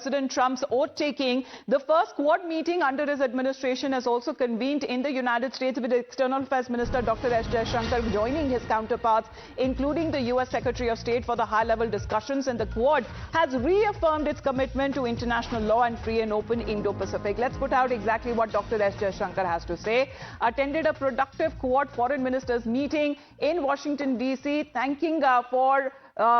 President Trump's oath-taking. The first Quad meeting under his administration has also convened in the United States, with External Affairs Minister Dr. Jaishankar joining his counterparts, including the U.S. Secretary of State, for the high-level discussions. And the Quad has reaffirmed its commitment to international law and free and open Indo-Pacific. Let's put out exactly what Dr. Jaishankar has to say. Attended a productive Quad foreign ministers meeting in Washington, D.C., thanking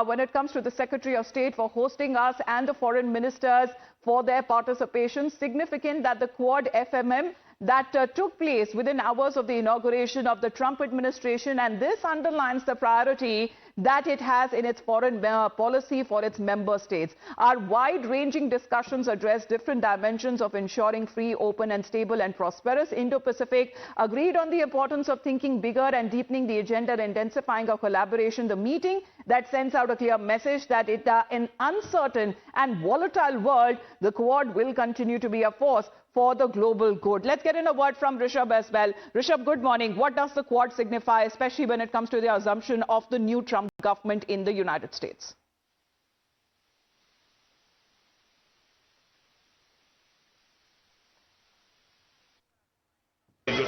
when it comes to the Secretary of State for hosting us and the foreign ministers for their participation. Significant that the Quad FMM that took place within hours of the inauguration of the Trump administration, and this underlines the priority that it has in its foreign policy for its member states. Our wide-ranging discussions address different dimensions of ensuring free, open and stable and prosperous Indo-Pacific, agreed on the importance of thinking bigger and deepening the agenda and intensifying our collaboration. The meeting that sends out a clear message that in an uncertain and volatile world, the Quad will continue to be a force for the global good. Let's get in a word from Rishabh as well. Rishabh, good morning. What does the Quad signify, especially when it comes to the assumption of the new Trump government in the United States?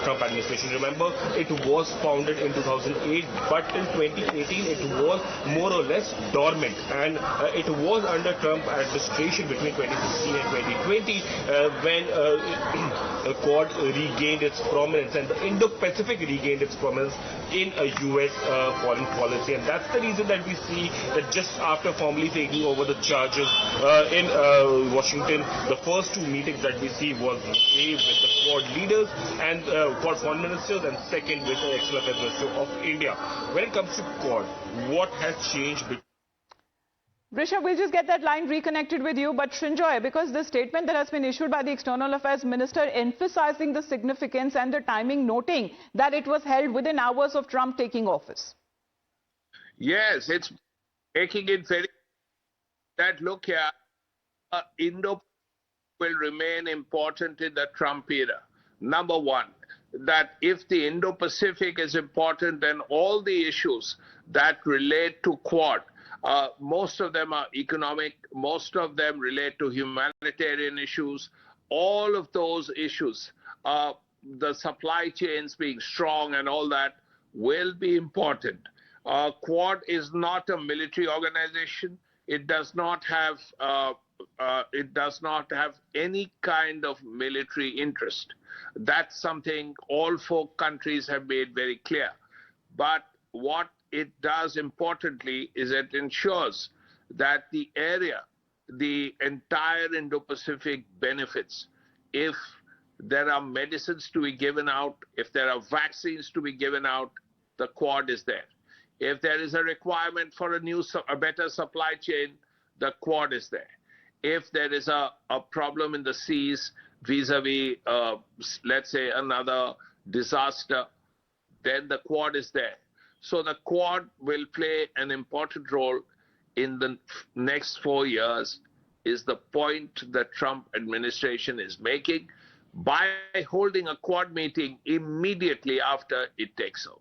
Trump administration. Remember, it was founded in 2008, but till 2018 it was more or less dormant, and it was under Trump administration between 2016 and 2020 when Quad regained its prominence and the Indo-Pacific regained its prominence in a U.S. foreign policy. And that's the reason that we see that just after formally taking over the charges in Washington, the first two meetings that we see was A, with the Quad leaders and Quad foreign ministers, and second with the External Affairs Minister of India. When it comes to Quad, what has changed? Rishabh, we'll just get that line reconnected with you. But Srinjoy, because the statement that has been issued by the External Affairs Minister emphasizing the significance and the timing, noting that it was held within hours of Trump taking office. Yes, it's making it very that look here, Indo will remain important in the Trump era. Number one, that if the Indo-Pacific is important, then all the issues that relate to Quad, most of them are economic, most of them relate to humanitarian issues, all of those issues, the supply chains being strong and all that will be important. Quad is not a military organization. It does not have any kind of military interest. That's something all four countries have made very clear. But what it does importantly is it ensures that the area, the entire Indo-Pacific benefits. If there are medicines to be given out, if there are vaccines to be given out, the Quad is there. If there is a requirement for a better supply chain, the Quad is there. If there is a problem in the seas vis-a-vis, let's say, another disaster, then the Quad is there. So the Quad will play an important role in the next 4 years, is the point the Trump administration is making by holding a Quad meeting immediately after it takes over.